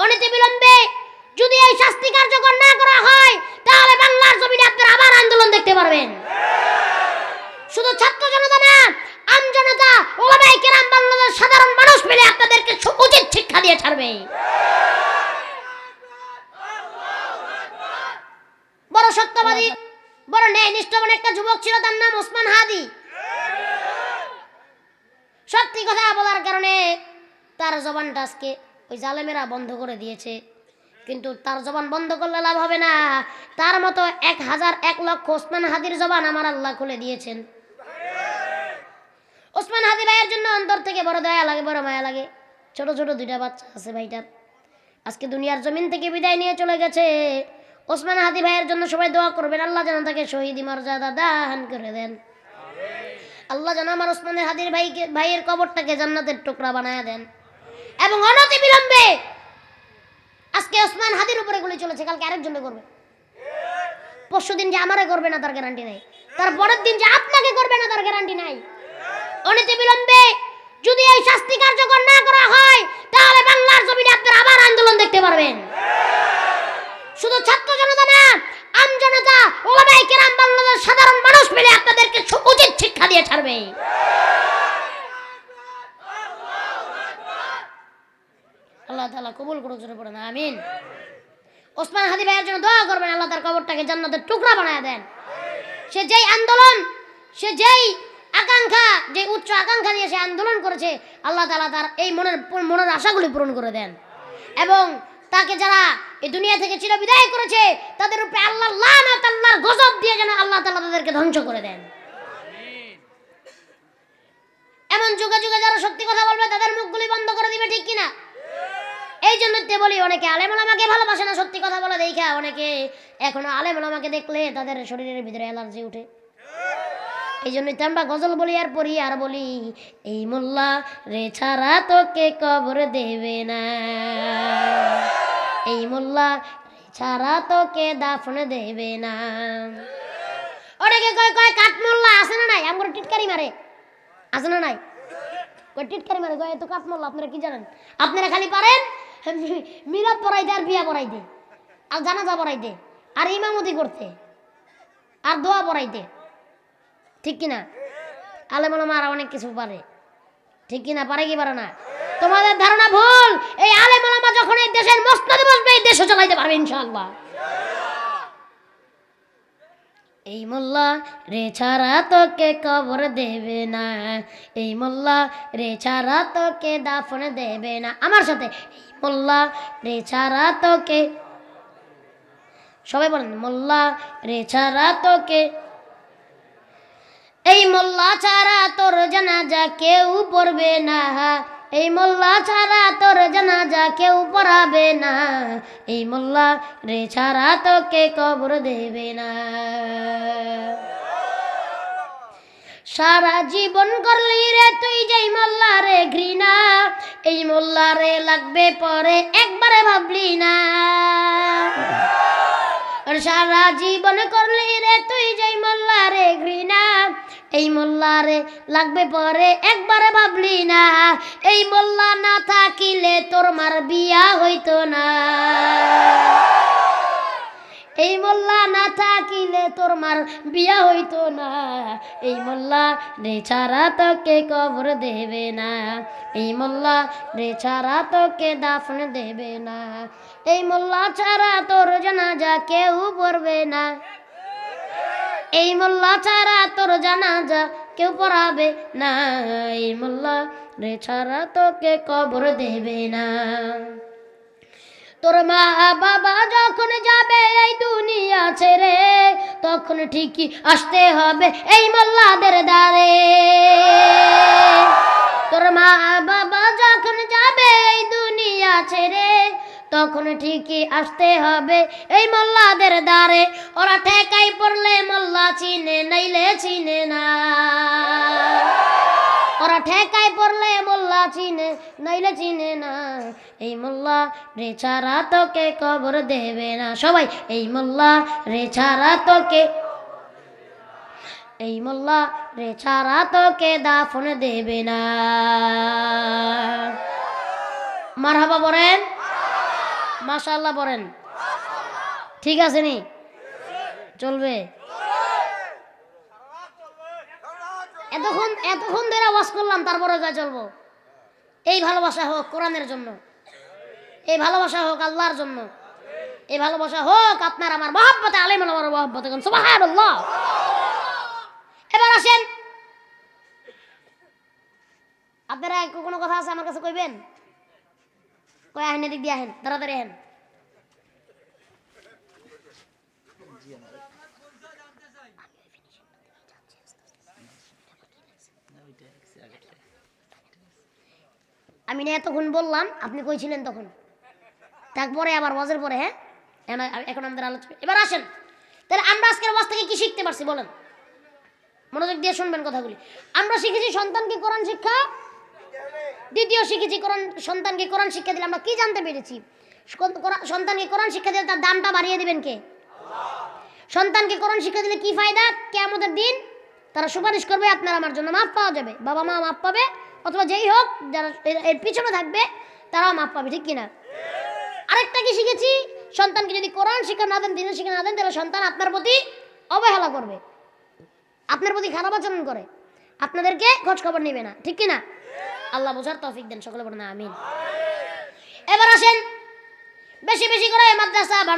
অনতিবিলম্বে যদি এই শাস্তি কার্যকর না করা হয় তাহলে বাংলার জমিনে আপনারা আবার আন্দোলন দেখতে পারবেন। শুধু ছাত্র জনতা না, আম জনতা, ওলামায়ে কেরাম, বাংলাদেশের সাধারণ মানুষ মিলে আপনাদেরকে উচিত শিক্ষা দিয়ে ছাড়বে। বড় সত্যবাদী, বড় ন্যায়নিষ্ঠবান একটা যুবক ছিল, তার নাম ওসমান হাদি। সত্যি কথা বলার কারণে তার জবানটা আজকে ওই জালেমেরা বন্ধ করে দিয়েছে। কিন্তু তার জবান বন্ধ করলে লাভ হবে না। তার মতো 1,000,1,00,000 ওসমান হাদির জবান আমার আল্লাহ খুলে দিয়েছেন। ওসমান হাদি ভাইয়ের জন্য অন্তর থেকে বড় দয়া লাগে, বড় মায়া লাগে। ছোট ছোট 2টা বাচ্চা আছে ভাইটার, আজকে দুনিয়ার জমিন থেকে বিদায় নিয়ে চলে গেছে। ওসমান হাদি ভাইয়ের জন্য সবাই দোয়া করবেন, আল্লাহ যেন তাকে শহীদি মর্যাদা দান করে দেন। আল্লাহ যেন আমার ওসমান হাদির ভাইয়ের কবরটাকে জান্নাতের টুকরা বানায় দেন। এবং অনতিবিলম্বে আজকে ওসমান হাদির উপরে গুলি চলেছে, কালকে আরেকজনে করবে। পরশুদিন যে আমারে করবে না তার গ্যারান্টি নাই, তার পরের দিন যে আপনাকে করবে না তার গ্যারান্টি নাই। অনতিবিলম্বে যদি এই শাস্তি কার্যকর না করা হয় তাহলে বাংলার জমিনে আপনারা আবার আন্দোলন দেখতে পারবেন। শুধু ছাত্র জনতা না, আম জনতা, ওলামায়ে কেরাম, বাংলাদেশের সাধারণ মানুষ মিলে আপনাদেরকে উচিত শিক্ষা দিয়ে ছাড়বে। আল্লাহ তাআলা কবুল করুক, জোরে পড়েন আমিন। ওসমান হাদি ভাইয়ের জন্য দোয়া করবেন, আল্লাহ তার কবরটাকে জান্নাতের টুকরা বানায় দেন। সে যেই আন্দোলন, সে যেই আকাঙ্ক্ষা, যে উচ্চ আকাঙ্ক্ষা নিয়ে সে আন্দোলন করেছে, আল্লাহ তাআলা তার এই মনের আশাগুলি পূরণ করে দেন। এবং তাকে যারা এই দুনিয়া থেকে চিরবিদায় করেছে তাদের উপরে আল্লাহর লানত, আল্লাহর গজব দিয়ে যেন আল্লাহ তাআলা তাদেরকে ধ্বংস করে দেন। এমন যুগে যুগে যারা সত্যি কথা বলবে তাদের মুখগুলি বন্ধ করে দিবে, ঠিক কিনা? এই জন্য বলি, অনেকে আলেম ওলামাকে ভালোবাসে না, সত্যি কথা বলে দেখা অনেকে এখনো আলেম ওলামাকে দেখলে তাদের শরীরের ভিতরে অ্যালার্জি উঠে। এই জন্যই তো আমরা গজল বলি আর পড়ি আর বলি, এই মোল্লা রে ছাড়া তোকে কবর দেবে না, এই মোল্লা রে ছাড়া তোকে দাফন দেবে না। অনেকে কয় কয় কাঠ মোল্লা আছে না নাই, আমার টিটকারি মারে, আছে না নাই? কয় টিটকারি মারে, কয় এত কাঠ মোল্লা। আপনারা কি জানেন? আপনারা খালি পারেন মিলাদ পড়াই দে, আর বিয়া পড়াই দে, আর জানাজা পড়াই দে, আর ইমামতি করতে, আর দোয়া পড়াইতে, ঠিক কিনা? আলেম ওলামা আর অনেক কিছু পারে, ঠিক কিনা? পারে কি পারে না? তোমাদের ধারণা ভুল। এই আলেম ওলামা যখন এই দেশের মসনদে বসবে এই দেশও চালাইতে পারবে ইনশাআল্লাহ। এই মোল্লা রে ছাড়া তোকে কবর দেবে না, এই মোল্লা রে ছাড়া তোকে দাফন দেবে না। আমার সাথে, এই মোল্লা রে ছাড়া তোকে, সবাই বলেন, মোল্লা রে ছাড়া তোকে, এই মোল্লা ছাড়া তোর জানাজা কেউ পড়বে না, এই মোল্লা ছাড়া তোর জানাজা কেউ পড়াবে না, এই মোল্লা রে ছাড়া তোকে কবর দেবে না। সারা জীবন করলি রে তুই যেই মোল্লা রে ঘৃণা, এই মোল্লা রে লাগবে পরে একবারে ভাবলি না। সারা জীবন করলি রে তুই যেই মোল্লা রে ঘৃণা, এই মোল্লা রে লাগবে পরে একবারে ভাবলি না। এই মোল্লা না থাকিলে তোর মার বিয়া হইতো না, এই মোল্লা না থাকিলে তোর মার বিয়া হইতো না, এই মোল্লা রে ছাড়া তোকে কবর দেবে না, এই মোল্লা রে ছাড়া তোকে দাফন দেবে না, এই মোল্লা ছাড়া তোর জানাজা কেউ পড়বে না, এই মোল্লা ছাড়া তোর জানাজা কেউ পড়াবে না, এই মোল্লা রে ছাড়া তোকে কবর দেবে না। তোর মা বাবা যখন যাবে এই দুনিয়া ছেড়ে তখন ঠিকই আসতে হবে এই মোল্লাদের দ্বারে। তোর মা বাবা যখন যাবে এই দুনিয়া ছেড়ে তখন ঠিকই আসতে হবে এই মোল্লাদের দ্বারে। ওরা ঠেকাই পড়লে মোল্লা চিনে নাইলে চিনে না, ওরা ঠেকাই পড়লে মোল্লা চিনে নাইলে চিনে না, এই মোল্লা রে ছাড়া তোকে কবর দেবে না। সবাই, এই মোল্লা রে ছাড়া তোকে, এই মোল্লা রে ছাড়া তোকে দাফন দেবে না। মারহাবা বলেন। মাশাআল্লাহ বলেন, ঠিক আছে নি? চলবে? এতক্ষণ ধরে ওয়াজ করলাম, তারপরে যা চলবো। এই ভালোবাসা হোক কোরআনের জন্য, এই ভালোবাসা হোক আল্লাহর জন্য, এই ভালোবাসা হোক আপনার আমার মহব্বতে, আলেম আমার মহব্বতে। সুবহানাল্লাহ। এবার আসেন, আপনারা কোনো কথা আছে আমার কাছে কইবেন? কই আহেন, এদিক দিয়ে আহেন, তাড়াতাড়ি আহেন। আমি না এতক্ষণ বললাম, আপনি কইছিলেন তখন, তারপরে আবার ওয়াজের পরে। হ্যাঁ, এখন আমাদের আলোচনা। এবার আসেন, তাহলে আমরা আজকের ওয়াজ থেকে কি শিখতে পারছি বলেন? মনোযোগ দিয়ে শুনবেন কথাগুলি। আমরা শিখেছি সন্তানকে কোরআন শিক্ষা, দ্বিতীয় শিখেছি সন্তানকে কোরআন শিক্ষা দিলে আমরা কি জানতে পেরেছি? সন্তানকে কোরআন শিক্ষা দিলে তার দামটা বাড়িয়ে দিবেন কে? সন্তানকে কোরআন শিক্ষা দিলে কি ফায়দা? কিয়ামতের দিন তারা সুপারিশ করবে, আপনার আমার জন্য মাফ পাওয়া যাবে, বাবা মা মাফ পাবে, অথবা যেই হোক যারা এর পিছনে থাকবে তারাও মাফ পাবে, ঠিক কিনা? আরেকটা কি শিখেছি? সন্তানকে যদি কোরআন শিক্ষা না দেন, দিনের শিক্ষা না দেন, তাহলে সন্তান আপনার প্রতি অবহেলা করবে, আপনার প্রতি খারাপ আচরণ করে, আপনাদেরকে খোঁজ খবর নেবে না, ঠিক কিনা? আল্লাহ বোঝার তৌফিক দেন, সকলে বলেন আমিন। এবার আসেন, বেশি বেশি করে মাদ্রাসা বানাবেন।